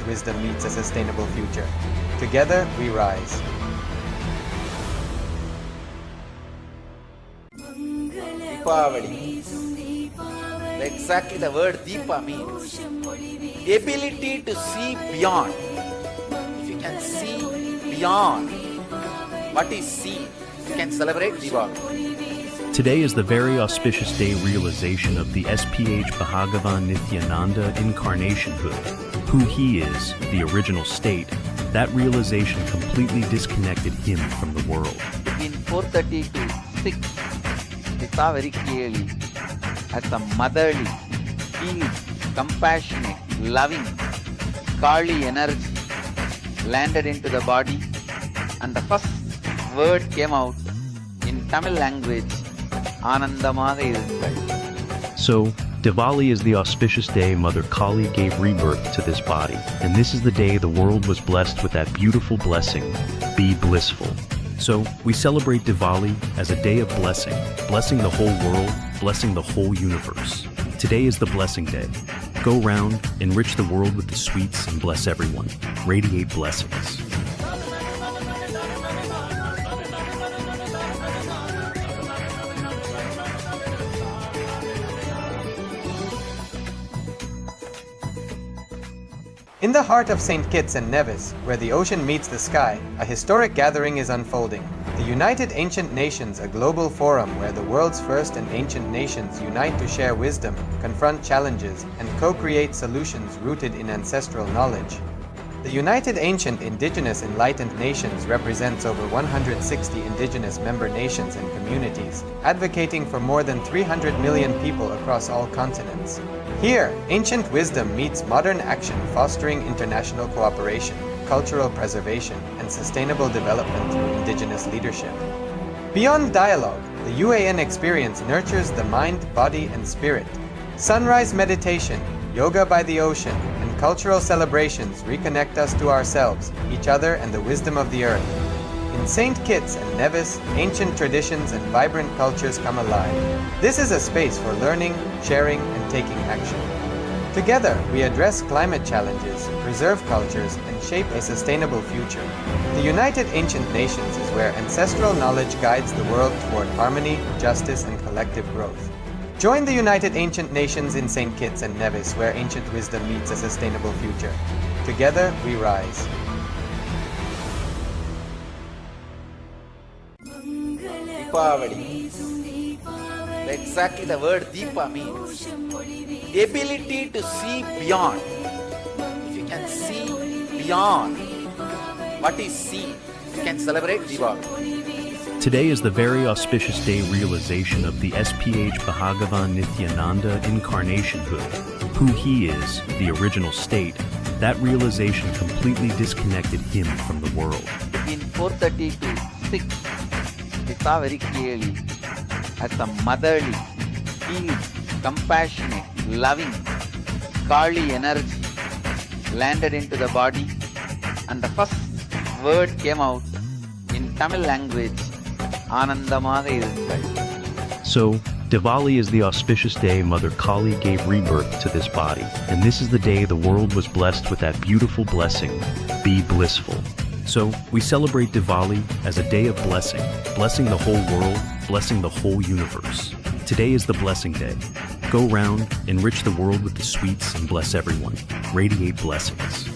wisdom meets a sustainable future. Together we rise. Diwali. Exactly the word Deepa means ability to see beyond. If you can see beyond what is seen, you can celebrate Diwali. Today is the very auspicious day realization of the SPH Bhagavan Nithyananda incarnationhood, who he is, the original state. That realization completely disconnected him from the world. In 4:30 to 6, we saw very clearly as the motherly, healing, compassionate, loving, Kali energy landed into the body, and the first word came out in Tamil language, Anandamaga irungal. So, Diwali is the auspicious day Mother Kali gave rebirth to this body, and this is the day the world was blessed with that beautiful blessing, be blissful. So, we celebrate Diwali as a day of blessing, blessing the whole world, blessing the whole universe. Today is the blessing day. Go round, enrich the world with the sweets, and bless everyone. Radiate blessings. In the heart of St. Kitts and Nevis, where the ocean meets the sky, a historic gathering is unfolding. The United Ancient Nations, a global forum where the world's first and ancient nations unite to share wisdom, confront challenges, and co-create solutions rooted in ancestral knowledge. The United Ancient Indigenous Enlightened Nations represents over 160 indigenous member nations and communities, advocating for more than 300 million people across all continents. Here, ancient wisdom meets modern action, fostering international cooperation, cultural preservation, and sustainable development through indigenous leadership. Beyond dialogue, the UAN experience nurtures the mind, body, and spirit. Sunrise meditation, yoga by the ocean, and cultural celebrations reconnect us to ourselves, each other, and the wisdom of the earth. In St. Kitts and Nevis, ancient traditions and vibrant cultures come alive. This is a space for learning, sharing, and taking action. Together, we address climate challenges, preserve cultures, and shape a sustainable future. The United Ancient Nations is where ancestral knowledge guides the world toward harmony, justice, and collective growth. Join the United Ancient Nations in St. Kitts and Nevis, where ancient wisdom meets a sustainable future. Together, we rise. Diwali. Exactly the word Deepa means ability to see beyond. If you can see beyond what is seen, you can celebrate Diwali. Today is the very auspicious day realization of the SPH Bhagavan Nithyananda incarnationhood, who he is, the original state. That realization completely disconnected him from the world. In 4:30 to 6, we saw very clearly as the motherly, healing, compassionate, loving, Kali energy landed into the body, and the first word came out in Tamil language, Anandamaga irungal. So, Diwali is the auspicious day Mother Kali gave rebirth to this body, and this is the day the world was blessed with that beautiful blessing, be blissful. So, we celebrate Diwali as a day of blessing, blessing the whole world, blessing the whole universe. Today is the blessing day. Go round, enrich the world with the sweets, and bless everyone. Radiate blessings.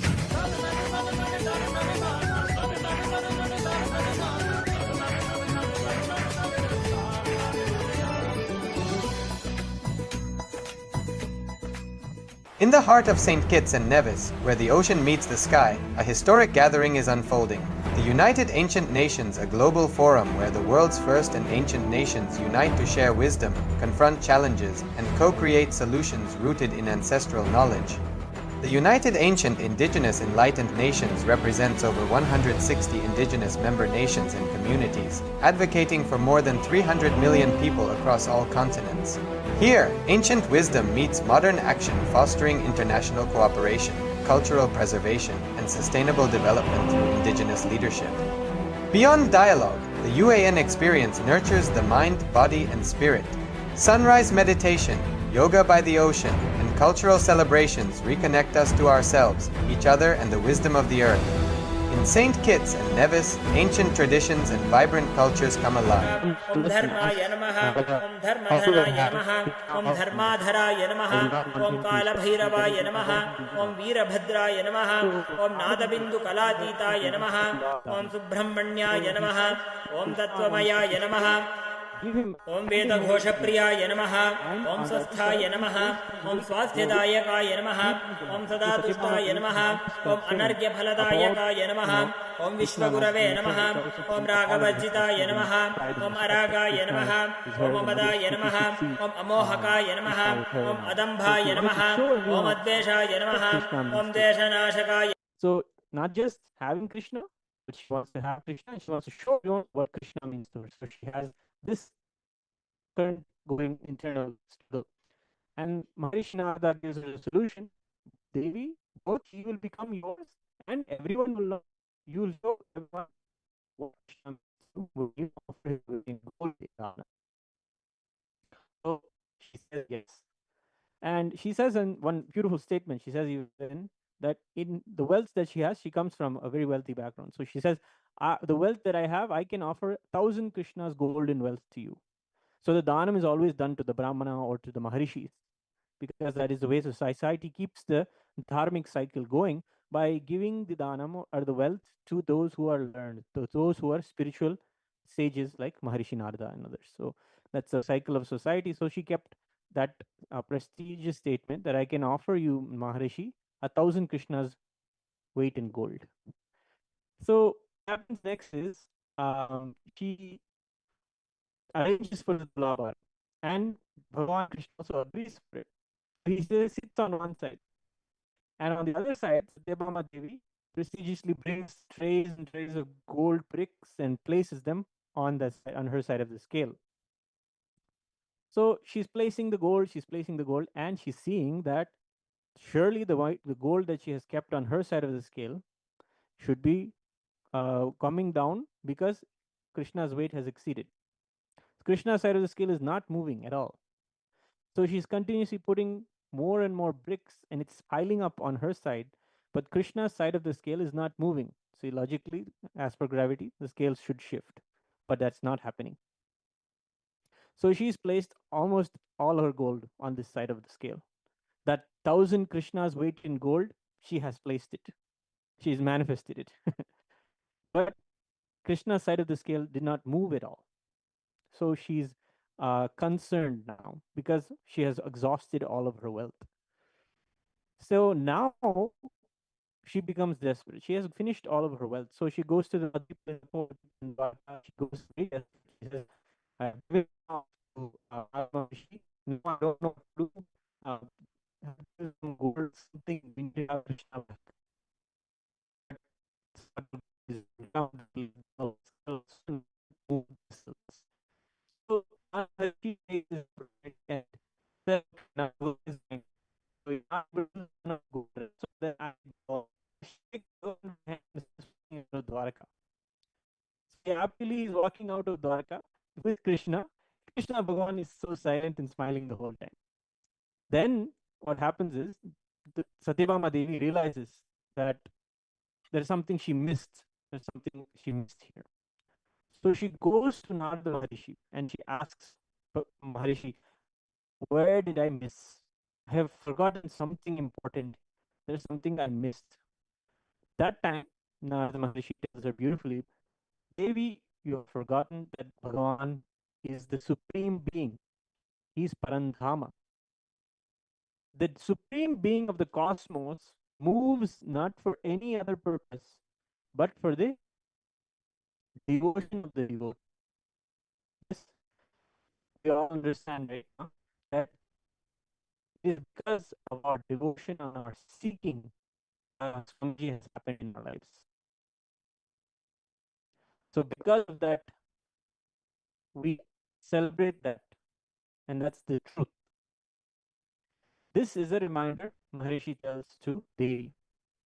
In the heart of St. Kitts and Nevis, where the ocean meets the sky, a historic gathering is unfolding. The United Ancient Nations, a global forum where the world's first and ancient nations unite to share wisdom, confront challenges, and co-create solutions rooted in ancestral knowledge. The United Ancient Indigenous Enlightened Nations represents over 160 indigenous member nations and communities, advocating for more than 300 million people across all continents. Here, ancient wisdom meets modern action, fostering international cooperation, cultural preservation, and sustainable development through indigenous leadership. Beyond dialogue, the UAN experience nurtures the mind, body, and spirit. Sunrise meditation, yoga by the ocean, and cultural celebrations reconnect us to ourselves, each other, and the wisdom of the earth. In St. Kitts and Nevis, ancient traditions and vibrant cultures come alive. Om Dharmaya Namaha, Om Dharmadhanaya Namaha, Om Dharmadharaya Namaha, Om Kalabhairavaya Namaha, Om Veerabhadraya Namaha, Om Nadabindu Kalatitaya Namaha, Om Subramanyaya Namaha, Om Tattvamayaya Namaha, Om Vedaghoshaprijaya Namaha, Om Swathaya Namaha, Om Swasthidayakaya Namaha, Om Sadatuštaya Namaha, Om Anargyaphaladayakaya Namaha, Om Vishwagurave Namaha, Om Ragavajitaya Namaha, Om Aragaya Namaha, Om Amadaya Namaha, Om Amohakaya Namaha, Om Adambhaya Namaha, Om Adveshaya Namaha, Om Deshanashakaya. So not just having Krishna, but she wants to have Krishna and she wants to show everyone what Krishna means to her. So she has this current going internal struggle. And Maharishi Narada gives her a solution. Devi, both he will become yours and everyone will love. You will show everyone what Krishna means to you offer him in gold. So she says yes. And she says in one beautiful statement, she says even that in the wealth that she has, she comes from a very wealthy background. So she says, the wealth that I have, I can offer 1,000 Krishna's golden wealth to you. So the dhanam is always done to the Brahmana or to the Maharishis, because that is the way society keeps the dharmic cycle going, by giving the dhanam or the wealth to those who are learned, to those who are spiritual sages like Maharishi Narada and others. So that's the cycle of society. So she kept that prestigious statement that I can offer you, Maharishi, 1,000 Krishnas weight in gold. So what happens next is she arranges for the Tulabharam, and Bhagavan Krishna also agrees for it. He sits on one side, and on the other side, Satyabhama Devi prestigiously brings trays and trays of gold bricks and places them on the on her side of the scale. So she's placing the gold, and she's seeing that surely the gold that she has kept on her side of the scale should be coming down, because Krishna's weight has exceeded. Krishna's side of the scale is not moving at all. So she's continuously putting more and more bricks, and it's piling up on her side, but Krishna's side of the scale is not moving. So logically, as per gravity, the scale should shift, but that's not happening. So she's placed almost all her gold on this side of the scale. That 1,000 Krishna's weight in gold, she has placed it. She's manifested it. But Krishna's side of the scale did not move at all. So she's concerned now, because she has exhausted all of her wealth. So now she becomes desperate. She has finished all of her wealth. So she goes to the court and she goes very desperate. She says, I have given now to Maharishi. Now I don't know what to do. Some gold, something minted out Krishna back. So she is and said, now is going to not go. So then I go. She goes to Dwarka. She happily is walking out of Dwarka with Krishna. Krishna Bhagavan is so silent and smiling the whole time. Then what happens is Satyabhama Devi realizes that there's something she missed. There's something she missed here. So she goes to Narada Maharishi and she asks Maharishi, where did I miss? I have forgotten something important. There's something I missed. That time, Narada Maharishi tells her beautifully, Devi, you have forgotten that Bhagavan is the supreme being. He's Parandhama. The supreme being of the cosmos moves not for any other purpose, but for the devotion of the devotee. Yes, we all understand right now that it is because of our devotion and our seeking that Swamiji has happened in our lives. So because of that, we celebrate that, and that's the truth. This is a reminder, Maharishi tells to Devi,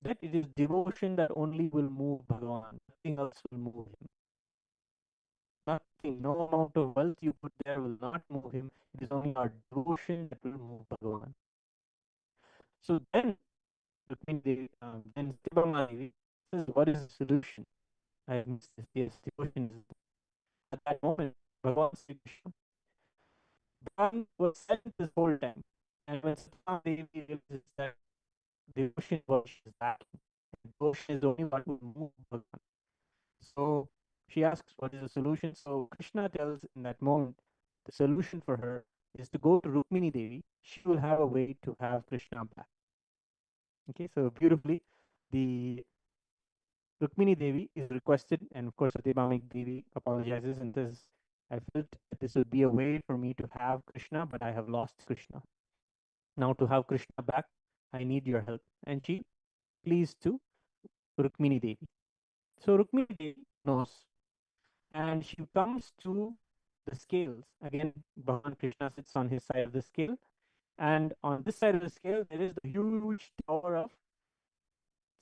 that it is devotion that only will move Bhagavan. Nothing else will move him. Nothing, no amount of wealth you put there will not move him. It is only our devotion that will move Bhagavan. So then then Satyabhama Devi says, "What is the solution?" I have missed this. Yes, the question is at that moment, Bhagavan Sri Krishna, Bhagavan was silent this whole time, and when Satyabhama Devi realizes that devotion is what she's lacking, devotion is the only what will move Bhagavan. So she asks, "What is the solution?" So Krishna tells in that moment, the solution for her is to go to Rukmini Devi. She will have a way to have Krishna back. Okay, so beautifully, the Rukmini Devi is requested, and of course, Satyabhama Devi apologizes and says, "I felt that this would be a way for me to have Krishna, but I have lost Krishna. Now, to have Krishna back, I need your help." And she pleads to Rukmini Devi. So, Rukmini Devi knows, and she comes to the scales. Again, Bhagavan Krishna sits on his side of the scale, and on this side of the scale, there is the huge tower of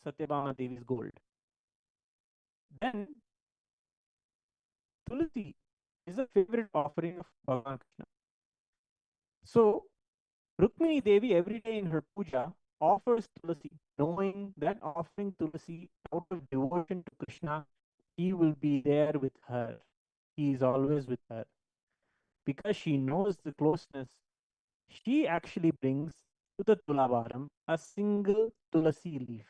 Satyabhama Devi's gold. Then Tulsi is a favorite offering of Bhagavan Krishna. So Rukmini Devi every day in her puja offers Tulsi, knowing that offering Tulsi out of devotion to Krishna, he will be there with her. He is always with her. Because she knows the closeness, she actually brings to the Tulabharam a single Tulasi leaf.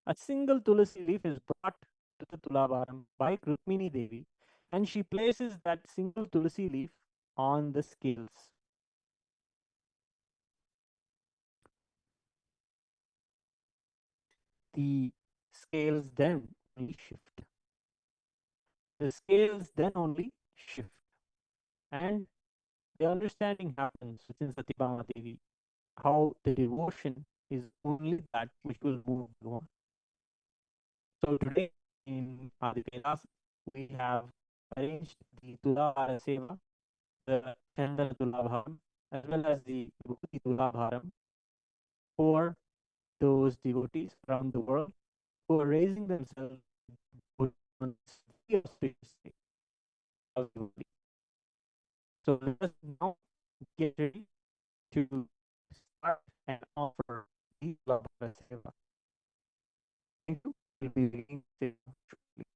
A single Tulasi leaf is brought to the Tulabharam by Rukmini Devi, and she places that single Tulasi leaf on the scales. The scales then only shift. The scales then only shift. And the understanding happens within Satyabhama Devi how the devotion is only that which will move on. So today in the KAILASA, we have arranged the Tulabhara Seva, the Chandana Tulabharam, as well as the Vibhooti Tulabharam for those devotees around the world who are raising themselves on this very auspicious day of Diwali. So let us now get ready to start and offer the Tulabhara Seva. Thank you. We'll be beginning the Seva shortly.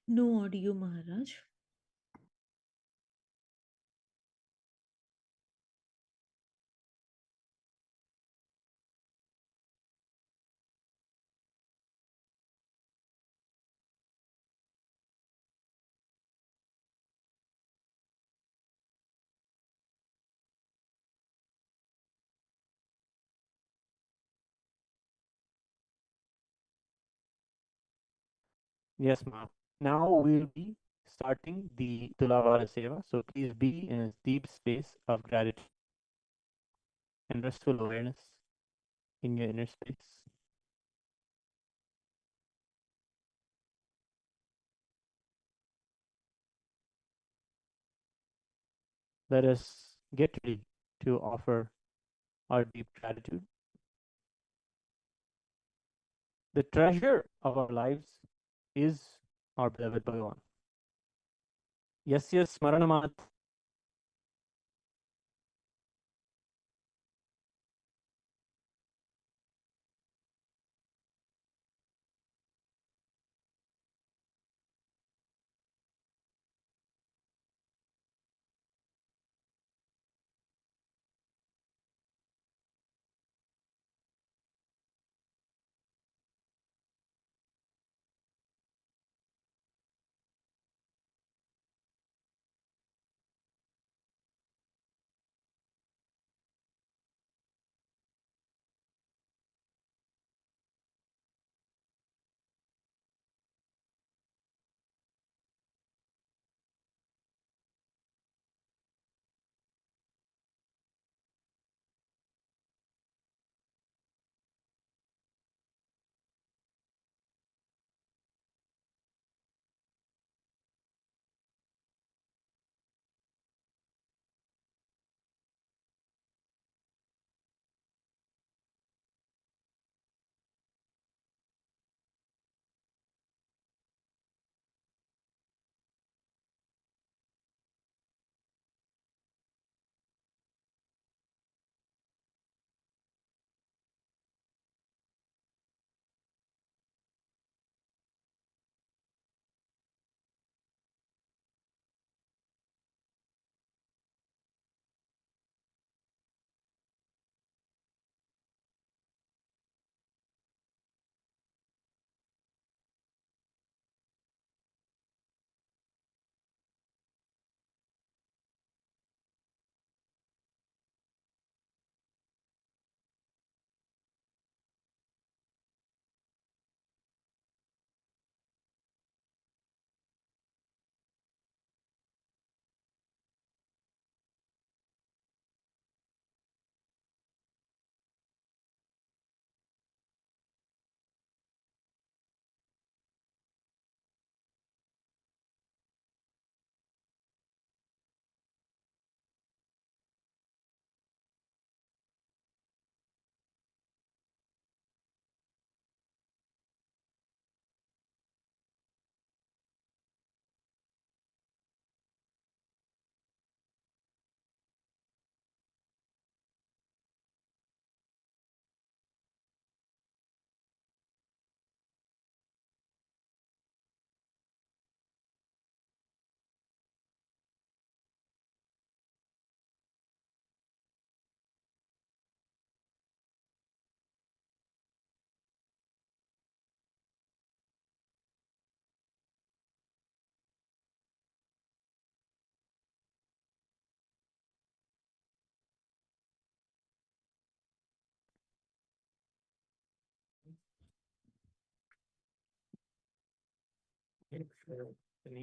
No audio, Maharaj. Yes, ma'am. Now we'll be starting the Tulabhāra Seva. So please be in a deep space of gratitude and restful awareness in your inner space. Let us get ready to offer our deep gratitude. The treasure of our lives is our beloved Bhagavan. Yasya smaranamat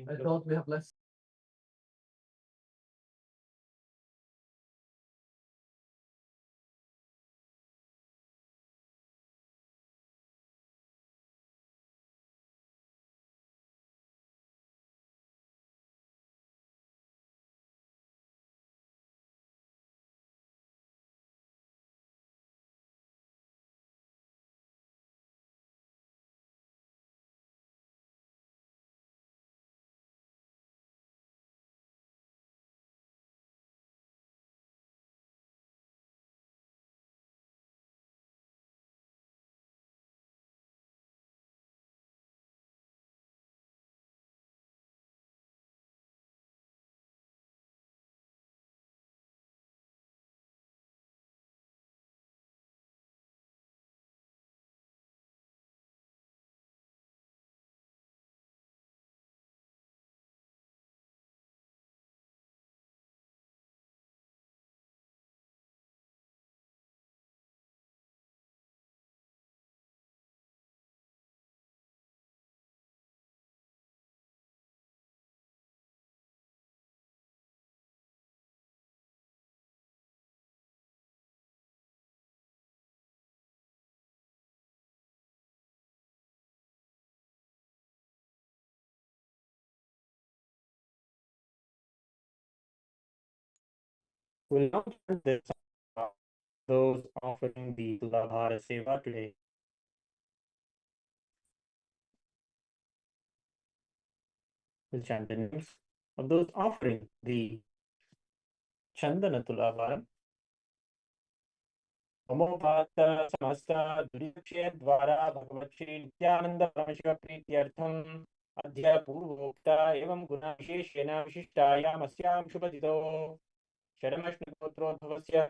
I thought we have less. We'll now chant this song, those offering the Tulabhāra Seva today. We'll chant the names of those offering the Chandana Tulabharam. नमोपात समस्त दुर्क्षय द्वारा भगवत श्री नित्यानंद परमशिव प्रीत्यर्थम अद्य पूर्वोक्ता एवं गुण विशेषेण विशिष्टायाम अस्याम शुभदितो शरमश्नुपुत्रोद्भवस्य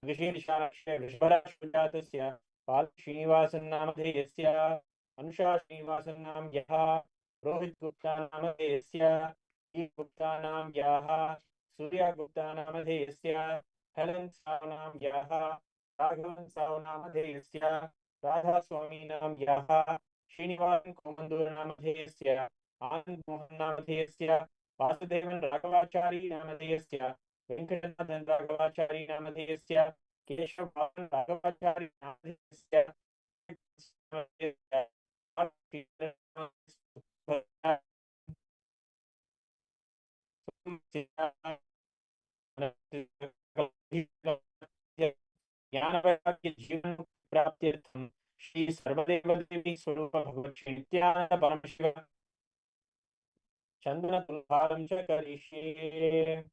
ऋषिर्षाक्ष्य वृषभराश्वजातस्य पाल श्रीनिवासन्नामधेयस्य अनुषा श्रीनिवासन्नाम यः रोहितगुप्ता नामधेयस्य गुप्तानाम यः सूर्यगुप्ता नामधेयस्य Helen सावनाम यः राघवन सावनामधेयस्य राधा स्वामी नाम यः श्रीनिवासन कोमंदूर नामधेयस्य आनंद मोहन नामधेयस्य वासुदेवन राघवाचारी नामधेयस्य वेंकटनाथन राघवाचारी नामधेयस्य केशव पावन राघवाचारी नामधेयस्य ज्ञान वैराग्य जीवन प्राप्त्यर्थम श्री सर्वदेव देवी स्वरूप भगवत श्री नित्यानंद परमशिव चंदन तुलाभारम च करिष्ये।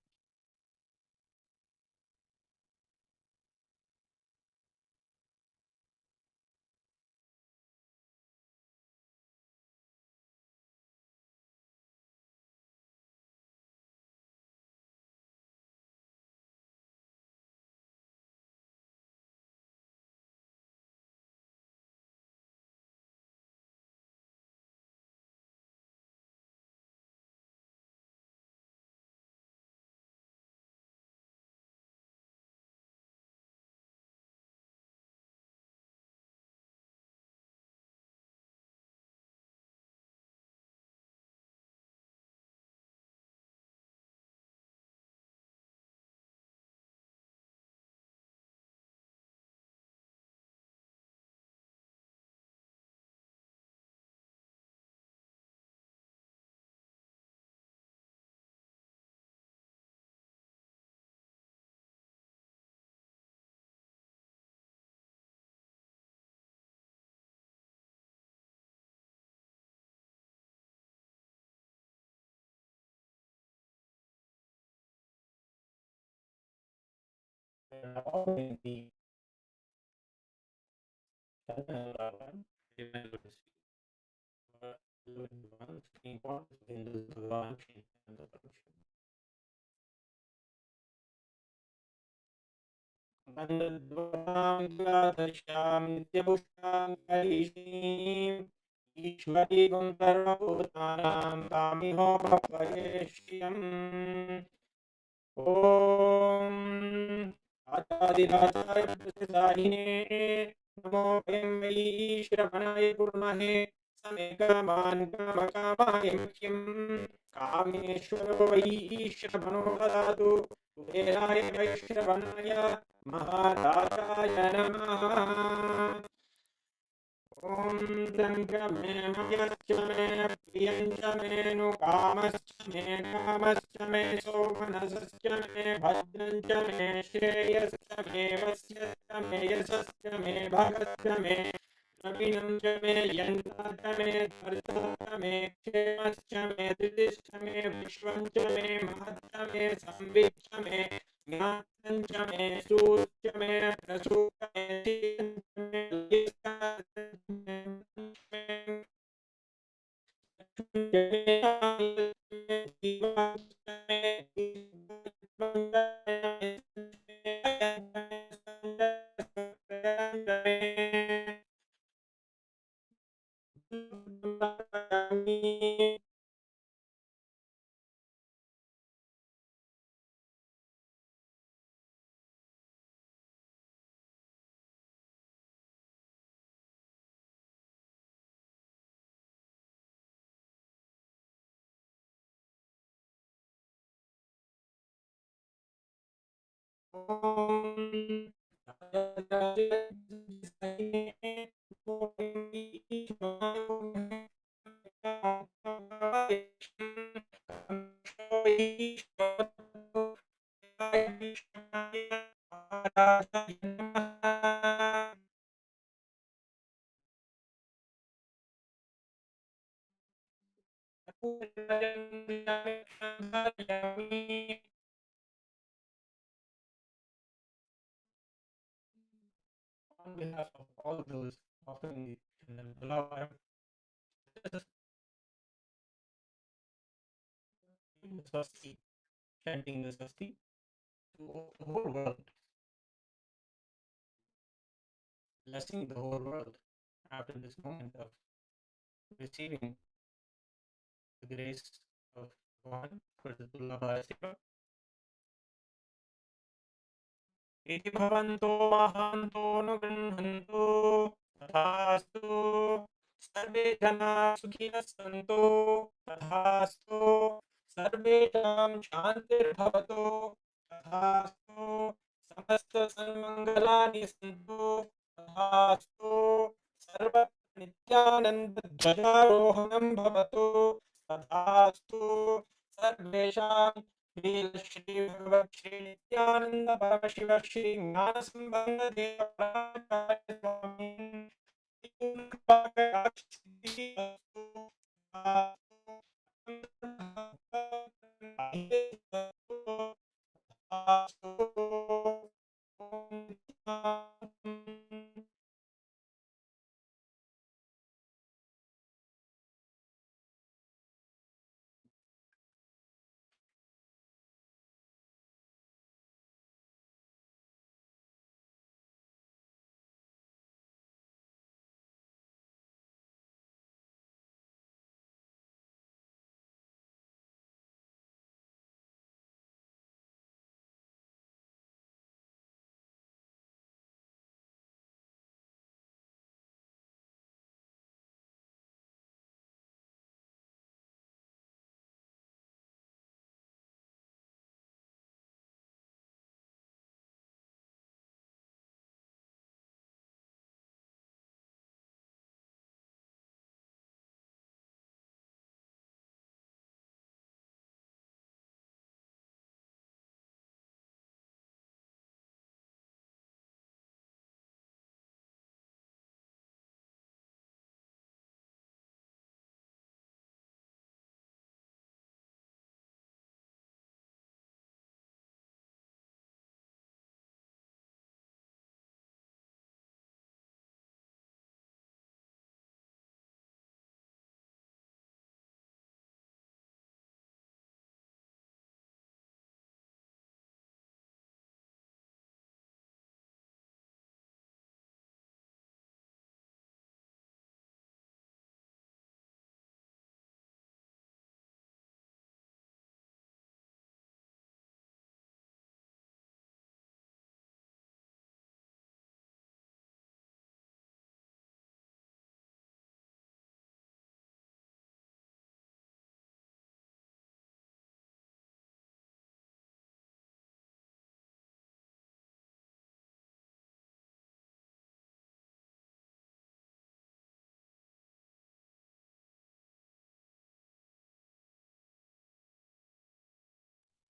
ईश्वरी गुण सर्वभूतानां तामिहो भवयेष्यम्। ओम आचार्यराचार्य प्रसादिने नमो वयं वै श्रवणाय कुर्महे समे कामान् कामकामाय मुख्यं कामेश्वरो वै श्रवणो ददातु कुबेराय वै श्रवणाय महाराजाय नमः। ओम त्रंच मे मयश्च मे प्रियंच मे नुकामश्च मे कामश्च मे सौमनसश्च मे भद्रंच मे श्रेयश्च मे वस्यश्च मे यशश्च मे भगश्च मे प्रवीणं च मे यन्त्रश्च मे धर्तश्च मे क्षेमश्च मे धृतिश्च मे विश्वं च मे महच्च मे संविच्च मे ज्ञातं च मे सूच्च मे प्रसूच्च मे चिन्तं मे On behalf of all those offering the Tulabharam, the Swasti, chanting the Swasti to the whole world, blessing the whole world after this moment of receiving the grace of Bhagavan for the Tulabhara Seva. इति भवन्तो महान्तो न गृह्णन्तु तथास्तु सर्वे जना सुखिनः सन्तु तथास्तु सर्वेषां शान्तिर्भवतु तथास्तु समस्त सन्मङ्गलानि सन्तु तथास्तु सर्व नित्यानन्द ध्वजारोहणं भवतु तथास्तु सर्वेषां श्री भगवत श्री नित्यानंद परम शिव श्री ज्ञान संबंध देव स्वामी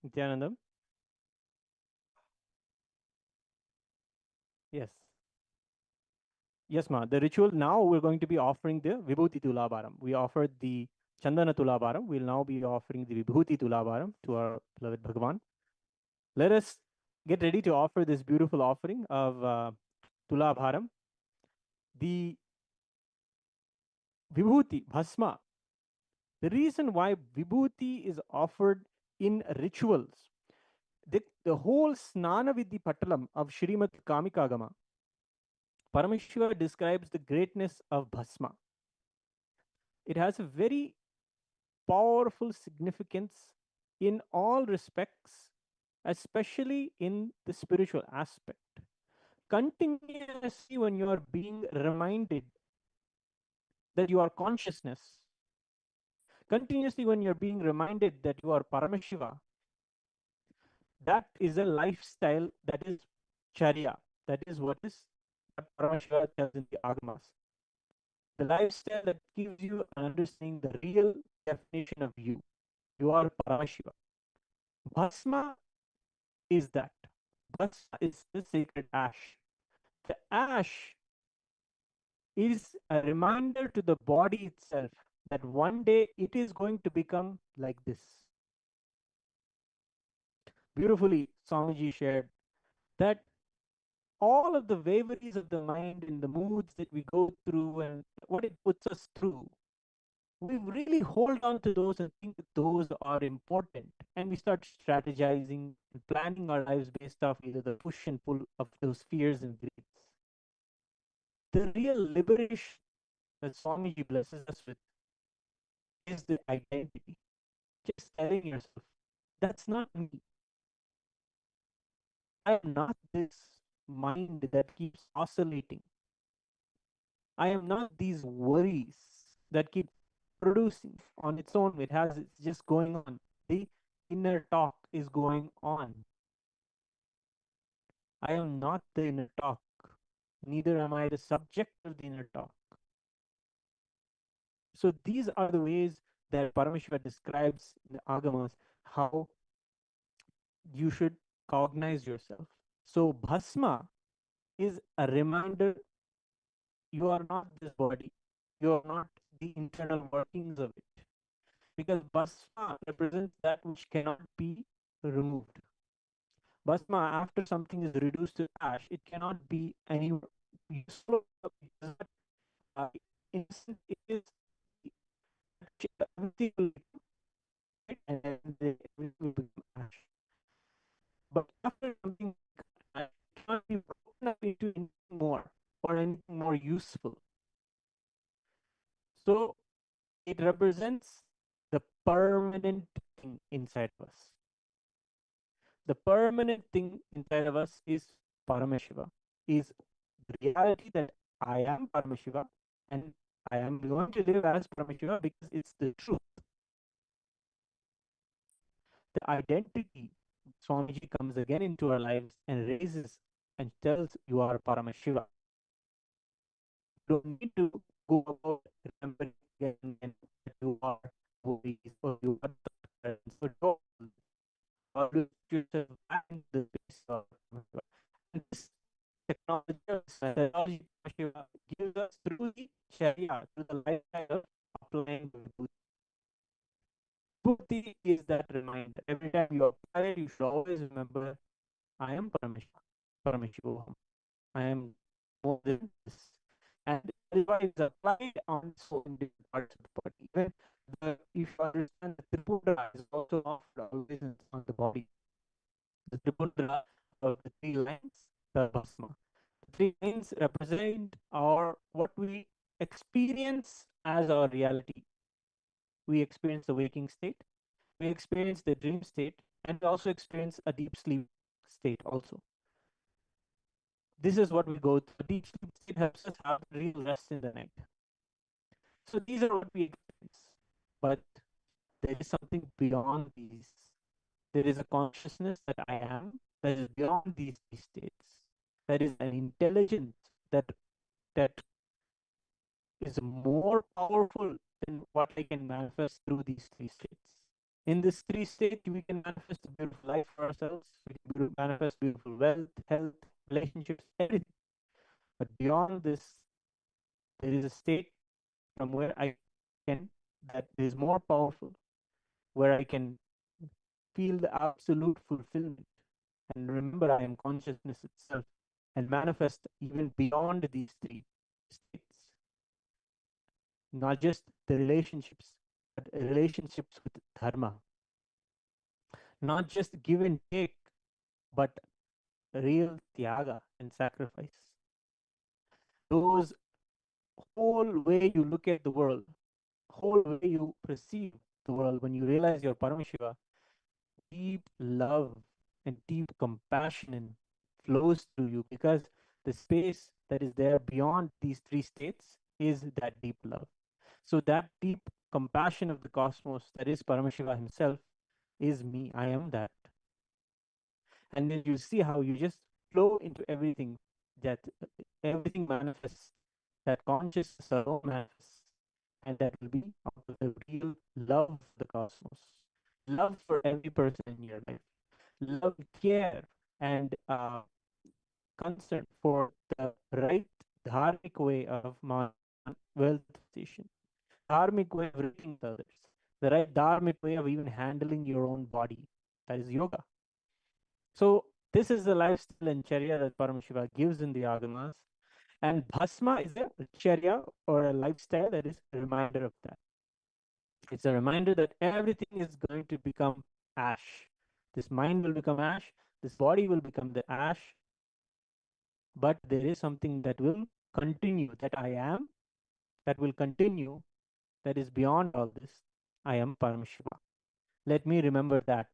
Nithyanandam. Yes. Yes, ma. The ritual now we're going to be offering the Vibhooti Tulabharam. We offered the Chandana Tulabharam. We'll now be offering the Vibhooti Tulabharam to our beloved Bhagavan. Let us get ready to offer this beautiful offering of Tulabharam. The Vibhooti, Bhasma. The reason why Vibhooti is offered in rituals, the whole Snana Vidhi Patalam of Shrimad Kamikagama, Parameshwar describes the greatness of Bhasma. It has a very powerful significance in all respects, especially in the spiritual aspect. Continuously, when you are being reminded that you are consciousness, continuously when you're being reminded that you are Paramashiva, that is a lifestyle, that is Charya. That is what Paramashiva tells in the Agamas. The lifestyle that gives you an understanding the real definition of you. You are Paramashiva. Bhasma is that. Bhasma is the sacred ash. The ash is a reminder to the body itself that one day it is going to become like this. Beautifully, Swamiji shared that all of the vagaries of the mind and the moods that we go through and what it puts us through, we really hold on to those and think that those are important. And we start strategizing and planning our lives based off either the push and pull of those fears and greeds. The real liberation that Swamiji blesses us with is the identity. Just telling yourself, that's not me. I am not this mind that keeps oscillating. I am not these worries that keep producing on its own. It's just going on. The inner talk is going on. I am not the inner talk. Neither am I the subject of the inner talk. So these are the ways that Paramashiva describes in the Agamas how you should cognize yourself. So Bhasma is a reminder you are not this body. You are not the internal workings of it. Because Bhasma represents that which cannot be removed. Bhasma, after something is reduced to ash, it cannot be any useful. In a sense, it is everything will become right, and then everything will become ash. But after something ash, it cannot be broken up into anything more or anything more useful. So it represents the permanent thing inside of us. The permanent thing inside of us is Paramashiva, is the reality that I am Paramashiva and I am going to live as Paramashiva because it's the truth. The identity, Swamiji comes again into our lives and raises and tells you are Paramashiva. You don't need to go about remembering again and that you are Buddhist or you are the parents or do yourself back in the base of Paramashiva. And this technology or methodology Shiva gives us through the Sharia, through the lifestyle of applying the Vibhooti. Vibhooti is that reminder. Every time you apply it, you should always remember, I am Paramashiva. I am more than this. And that is why it's applied on so many different parts of the body. Even if you understand the Tripura is also not always on the body. The Tripura of the three lines, the Bhasma. Three lines represent what we experience as our reality. We experience the waking state, we experience the dream state, and we also experience a deep sleep state also. This is what we go through. Deep sleep state helps us have real rest in the night. So these are what we experience. But there is something beyond these. There is a consciousness that I am that is beyond these three states. There is an intelligence that is more powerful than what I can manifest through these three states. In this three state, we can manifest a beautiful life for ourselves. We can manifest beautiful wealth, health, relationships, everything. But beyond this, there is a state from where that is more powerful, where I can feel the absolute fulfillment and remember I am consciousness itself and manifest even beyond these three states. Not just the relationships, but relationships with dharma. Not just give and take, but real tyaga and sacrifice. Those whole way you look at the world, whole way you perceive the world when you realize you're Paramashiva, deep love and deep compassion flows through you because the space that is there beyond these three states is that deep love. So that deep compassion of the cosmos that is Paramashiva himself is me. I am that. And then you see how you just flow into everything, that everything manifests, that consciousness alone manifests, and that will be out of the real love for the cosmos, love for every person in your life, love, care and concern for the right dharmic way of wealth station, dharmic way of relating with others, the right dharmic way of even handling your own body. That is yoga. So this is the lifestyle and charya that Paramashiva gives in the agamas, and bhasma is a charya or a lifestyle that is a reminder of that. It's a reminder that everything is going to become ash. This mind will become ash, this body will become the ash, but there is something that will continue, that I am, that will continue, that is beyond all this. I am Paramashiva. Let me remember that.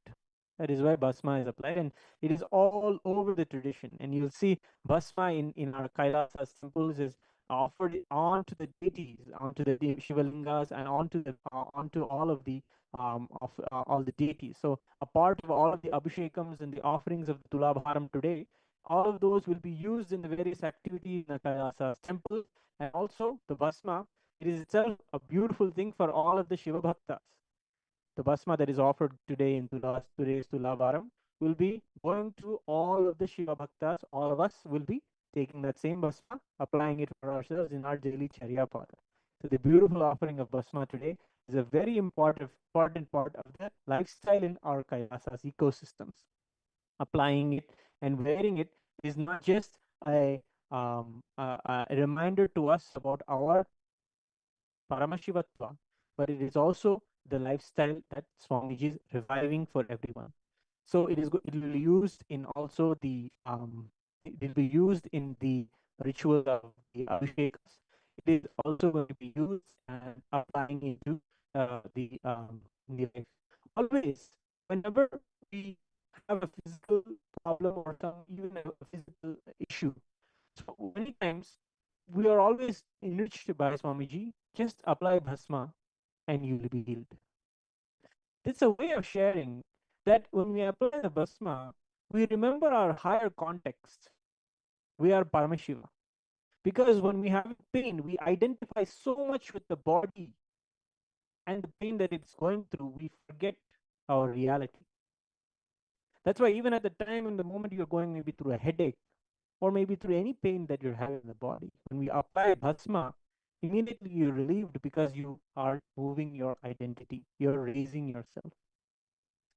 That is why Bhasma is applied, and it is all over the tradition. And you'll see Bhasma in our Kailasa temples is offered onto the deities, onto the Shivalingas, and onto all of the all the deities. So a part of all of the abhishekams and the offerings of the Tulabharam today, all of those will be used in the various activities in the Kailasa temples, and also the Bhasma. It is itself a beautiful thing for all of the Shiva Bhaktas. The Bhasma that is offered today in today's Tulabharam will be going to all of the Shiva Bhaktas. All of us will be taking that same Bhasma, applying it for ourselves in our daily Charya Pada. So the beautiful offering of Bhasma today is a very important part of the lifestyle in our Kailasa's ecosystems. Applying it and wearing it is not just a reminder to us about our Paramashivatva, but it is also the lifestyle that Swamiji is reviving for everyone. So it will be used in also the it will be used in the ritual of the Abhishekas. It is also going to be used and applying into in the life. Always, whenever we have a physical problem or even a physical issue, so many times we are always enriched by Swamiji. Just apply Bhasma and you will be healed. It's a way of sharing that when we apply the Bhasma, we remember our higher context. We are Paramashiva. Because when we have pain, we identify so much with the body and the pain that it's going through, we forget our reality. That's why even at the time, in the moment you're going maybe through a headache, or maybe through any pain that you're having in the body, when we apply Bhasma, immediately you're relieved because you are moving your identity, you're raising yourself.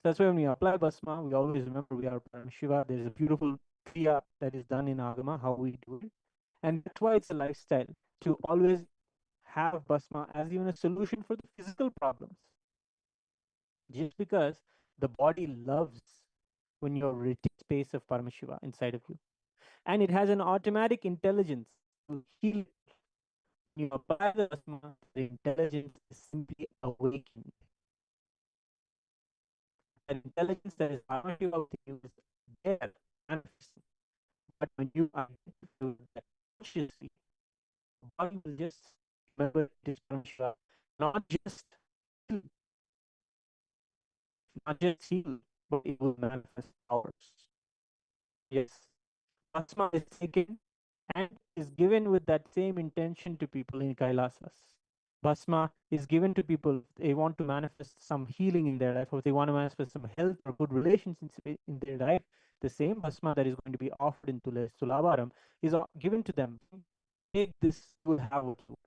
That's why when we apply Bhasma, we always remember we are Paramashiva. There's a beautiful kriya that is done in Agama, how we do it. And that's why it's a lifestyle to always have Bhasma as even a solution for the physical problems. Just because the body loves when you're reaching space of Paramashiva inside of you. And it has an automatic intelligence to heal. You apply the Bhasma, the intelligence is simply awakened. That intelligence that is Paramashiva within you is there, manifesting. But when you identify that consciously, the body will just remember it is Paramashiva, not just heal, but it will manifest powers. Yes, Bhasma is taken and is given with that same intention to people in Kailasas. Bhasma is given to people, they want to manifest some healing in their life, or they want to manifest some health or good relations in their life. The same Bhasma that is going to be offered in Tulabharam is given to them. Take this, will have also.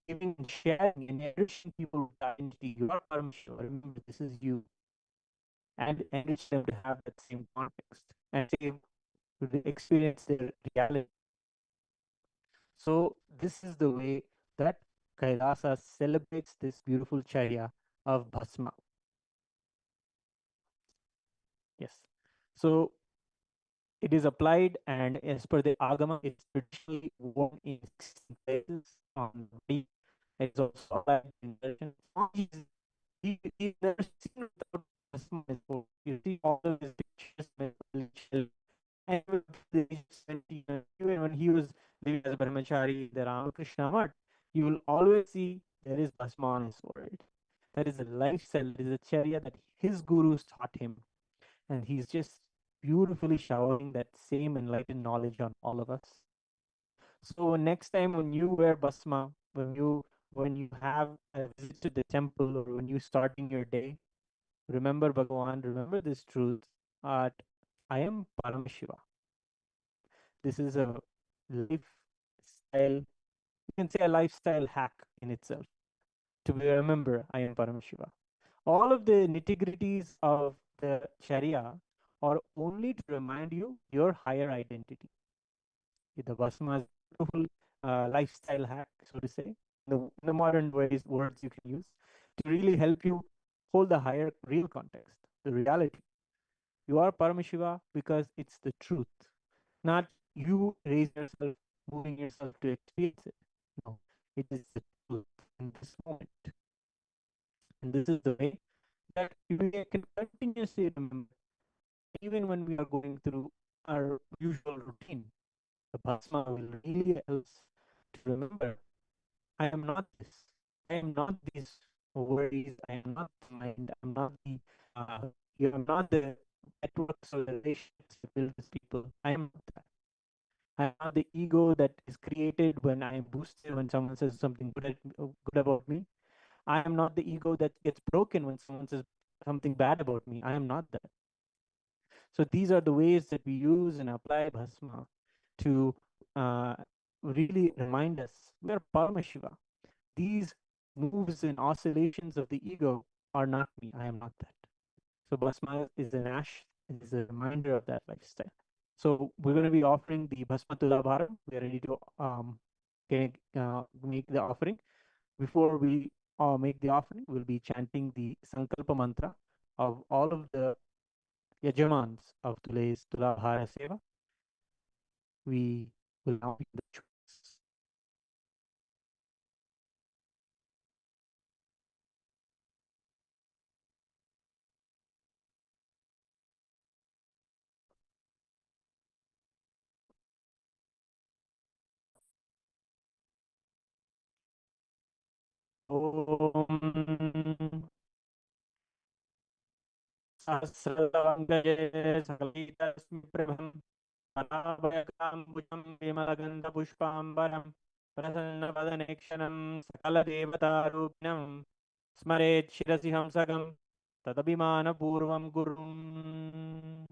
Giving and sharing and enriching people with identity. You are Paramashiva, remember this is you. And enrich them to have that same context and same to experience their reality. So this is the way that Kailasa celebrates this beautiful charya of Bhasma. Yes. So it is applied, and as per the Agama, it's traditionally worn in 16 places on the body. It's also applied in direction. He's never seen without Bhasma before. You see all of his pictures, and even when he was living as a brahmachari, the Ramakrishna Math, you will always see there is Bhasma on his forehead. That is a lifestyle, it is a charya that his gurus taught him. And he's just beautifully showering that same enlightened knowledge on all of us. So next time when you wear Bhasma, when you have a visit to the temple, or when you starting your day, remember Bhagavan, remember this truth. I am Paramashiva. This is a lifestyle, you can say a lifestyle hack in itself to remember I am Paramashiva. All of the nitty-gritties of the Sharia are only to remind you your higher identity. The Bhasma is a beautiful lifestyle hack, so to say, the modern words you can use to really help you hold the higher real context, the reality. You are Paramashiva because it's the truth, not you raise yourself, moving yourself to experience it. No, it is the truth in this moment. And this is the way that we can continuously remember, even when we are going through our usual routine. The Bhasma will really help us to remember I am not this. I am not these worries. I am not the mind. I'm not the uh, I'm not the networks or the relationships I build with people. I am not that. I am not the ego that is created when I am boosted when someone says something good about me. I am not the ego that gets broken when someone says something bad about me. I am not that. So these are the ways that we use and apply Bhasma to uh, really remind us we are Paramashiva. These moves and oscillations of the ego are not me. I am not that. So Bhasma is an ash, it is a reminder of that lifestyle. So we're going to be offering the Bhasma Tulabharam. We are ready to make the offering. Before we make the offering, we'll be chanting the Sankalpa mantra of all of the Yajamans of today's Tulabhara Seva. We will now begin the rituals. Om सहस्रङ्गये सकलैतस्मिप्रभं पराभयकाम्बुजं विमलगन्धपुष्पाम्बरं प्रसन्नवदनेक्षणं सकलदेवतारूपिणं स्मरेत् शिरसि हंसकं तदभिमानपूर्वं गुरुम्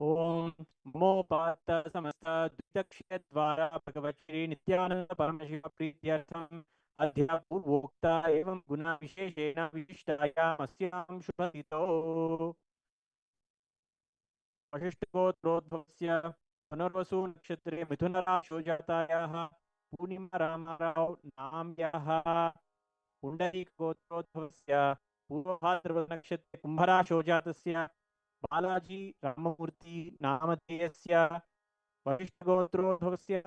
ॐ मोपात समस्त द्विदक्षिणद्वारा भगवत् श्री नित्यानंद परमशिव प्रीत्यर्थम् अध्यापूर्वोक्ता एवं गुणा विशेषेण विशिष्टायामस्यां शुभहितो वशिष्ठगोत्रोद्भवस्य पुनर्वसु नक्षत्रे मिथुनराशौ जातायाः पूर्णिमारामाराव नाम्याः पुण्डरीकगोत्रोद्भवस्य पूर्वभाद्रपदनक्षत्रे कुम्भराशौ जातस्य बालाजी राममूर्ति नामधेयस्य वरिष्ठगोत्रोद्भवस्य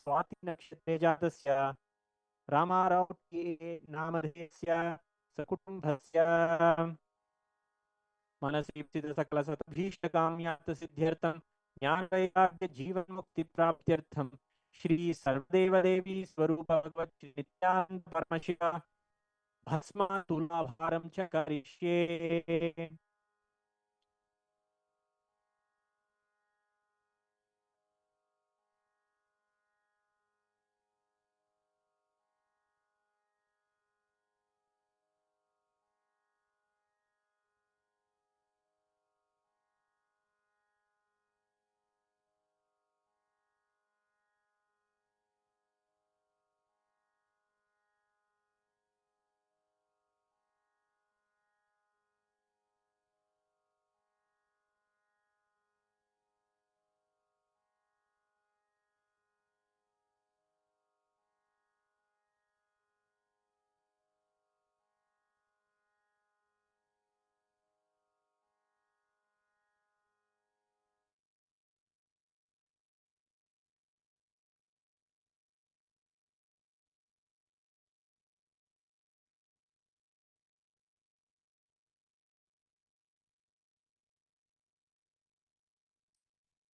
स्वातिनक्षत्रे जातस्य रामाराव नामधेयस्य सकुटुम्बस्य मनसि सकलसतभीष्टकाम्यार्थसिद्ध्यर्थं ज्ञानवैराग्य जीवन्मुक्तिप्राप्त्यर्थं श्री सर्वदेवदेवी स्वरूप भगवत् श्री नित्यानंद परमशिव भस्म तुलाभारं च करिष्ये।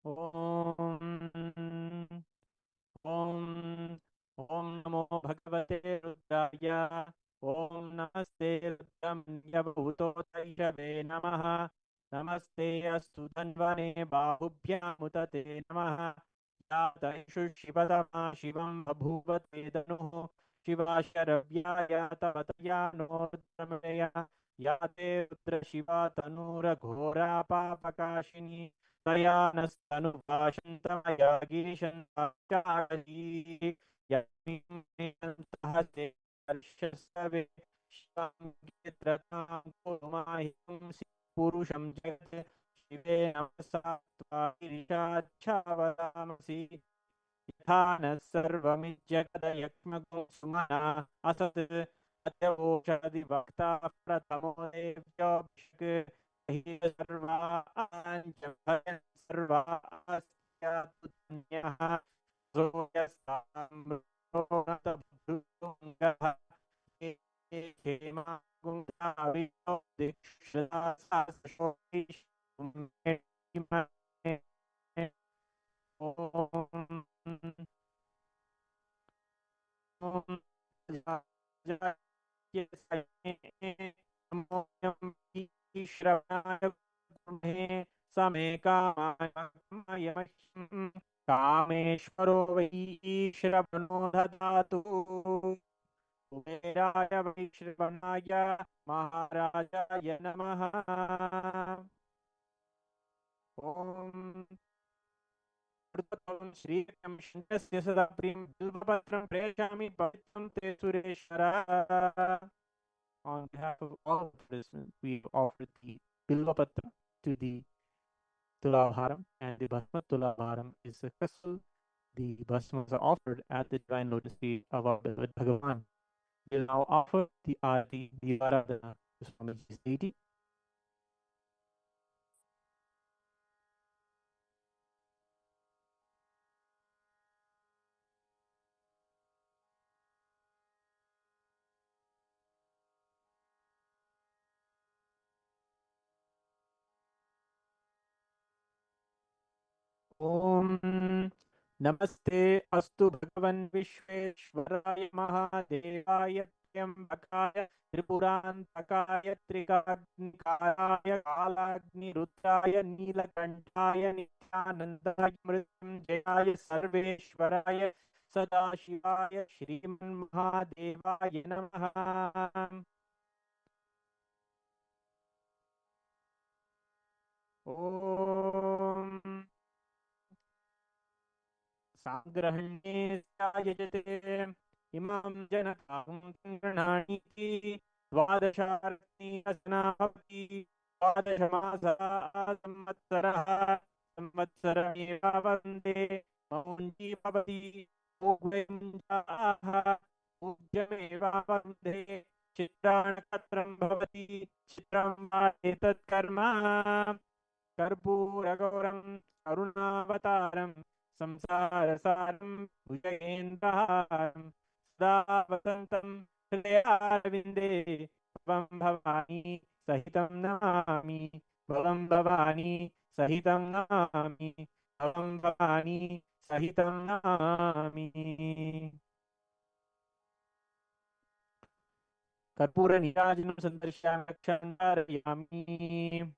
ॐ ॐ ॐ नमो भगवते रुद्राय ॐ नमस्ते रुद्रमन्यभूतोतैषवे नमः नमस्ते अस्तु धन्वने बाहुभ्यामुदते नमः या तैषु शिवतमा शिवं बभूवते धनुः शिवा शरव्याय तव तया नो रुद्रमृया या ते रुद्रशिवा तनूरघोरा पापकाशिनी तया नस्तनुभाषन्तमया गिरिशन्ताचारी यन्निमेन्तः ते हर्षस्तवे शिवां कुरुमाहिं पुरुषं जगत् शिवे नमसा त्वा गिरिशाच्छावदामसि यथा नः सर्वमिज्जगदयक्ष्मगो सुमना असत् अत्यवोषधिभक्ता प्रथमो देव्योऽभिषक् हि सर्वाञ्च सर्वास्यापुण्यः सोऽयस्ताम्रोणतभृङ्गः श्रवणाय समे कामेश्वरो वै श्रवणो ददातु कुबेराय वै श्रवणाय महाराजाय नमः ॐ श्रीकृतं शङ्कस्य सदा प्रियं बिल्वपत्रं प्रेषयामि पवित्रं ते Sureshwar. On behalf of all participants, we offer the Bilvapatra to the Tulabharam, and the Bhasma Tulabharam is successful. The Bhasmas are offered at the divine lotus feet of our beloved Bhagavan. We'll now offer the Arati, the Aradhana to Swamiji's deity. ॐ नमस्ते अस्तु भगवन् विश्वेश्वराय महादेवाय त्र्यम्बकाय त्रिपुरान्तकाय त्रिकाग्निकाय कालाग्निरुद्राय नीलकण्ठाय नित्यानन्दाय मृत्युञ्जयाय सर्वेश्वराय सदाशिवाय श्रीमन्महादेवाय नमः. ॐ साग्रहण्ये स्यायजते इमां जनतां गृह्णानीति द्वादशार्णी असना भवति द्वादशमासः संवत्सरः संवत्सरमेव वन्दे मौञ्जी भवति मुञ्जाः मुञ्जमेव वन्दे चित्राणकत्रं भवति चित्रं वा एतत् कर्म कर्पूरगौरं करुणावतारं संसारसारं भुजगेन्द्रहारं सदा वसन्तं हृदयारविन्दे भवं भवानी सहितं नमामि भवं भवानी सहितं नमामि भवं भवानी सहितं Namami. कर्पूरनीराजनं सन्दर्श्यामि रक्षां धारयामि.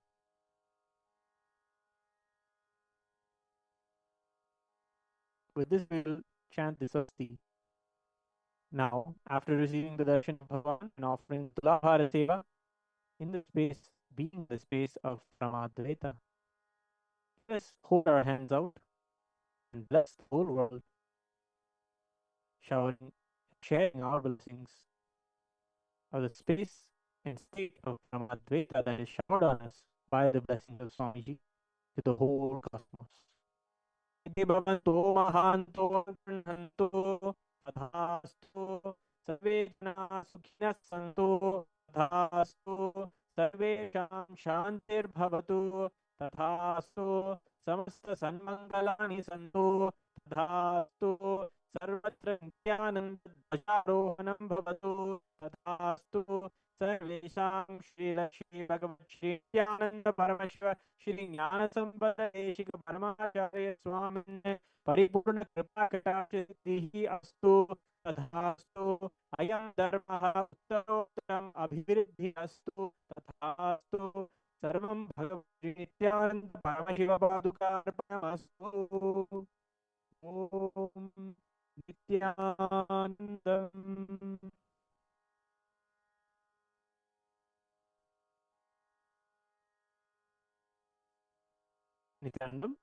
With this, we will chant the Sasti. Now, after receiving the darshan of Bhagavan and offering Tulabhāra Seva, in the space, being the space of Pramadvaita, let's hold our hands out and bless the whole world, sharing our blessings of the space and state of Pramadvaita that is showered on us by the blessings of Swamiji to the whole cosmos. भवन्तो महान्तो गृह्णन्तु तथास्तु सर्वे जनाः सुखिनः सन्तु तथास्तु सर्वेषां शान्तिर्भवतु तथास्तु समस्त सन्मङ्गलानि सन्तु तथास्तु सर्वत्र नित्यानन्दध्वजारोहणं भवतु तथास्तु सर्वे Sham Shri Lakshmi Bhagavat Shri Nithyananda Parameshwar Shri Jnana Sampada Deshika Paramacharya Swamin Paripurna Kripa Kataksha Siddhi Astu Tathastu Ayam Dharmaha Uttarottaram Abhiviruddhi Astu Tathastu Sarvam Bhagavat Shri Nithyananda Parameshiva Paduka Arpanamastu Om Nithyanandam. Nithyanandam.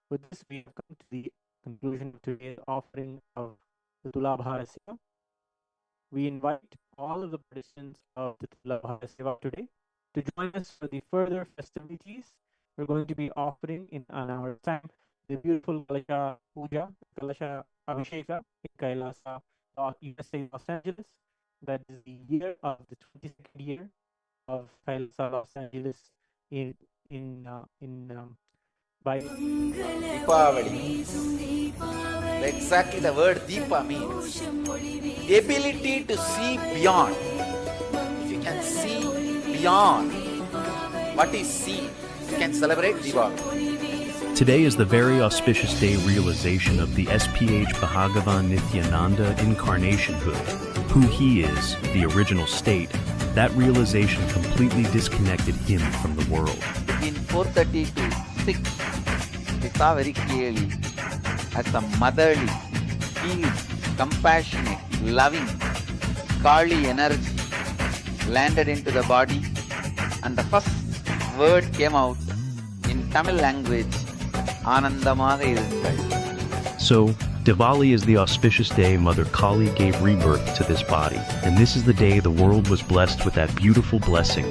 With this, we have come to the conclusion of today's offering of the Tulabhāra. We invite all of the participants of the Tulabhāra today to join us for the further festivities. We're going to be offering in an hour's time the beautiful Kalasha Puja, Kalasha Abhisheka in KAILASA, USA, Los Angeles. That is the year of the 22nd year of KAILASA, Los Angeles by Deepavali. Exactly the word Deepa means the ability to see beyond. If you can see beyond what is seen, you can celebrate Diwali. Today is the very auspicious day realization of the SPH Bhagavan Nithyananda incarnationhood, who he is, the original state. That realization completely disconnected him from the world. Between 4:30 to 6, we saw very clearly as a motherly, peace, compassionate, loving, Kali energy landed into the body, and the first word came out in Tamil language, Anandamaga irungal. So, Diwali is the auspicious day Mother Kali gave rebirth to this body, and this is the day the world was blessed with that beautiful blessing,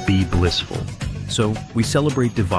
be blissful. So, we celebrate Diwali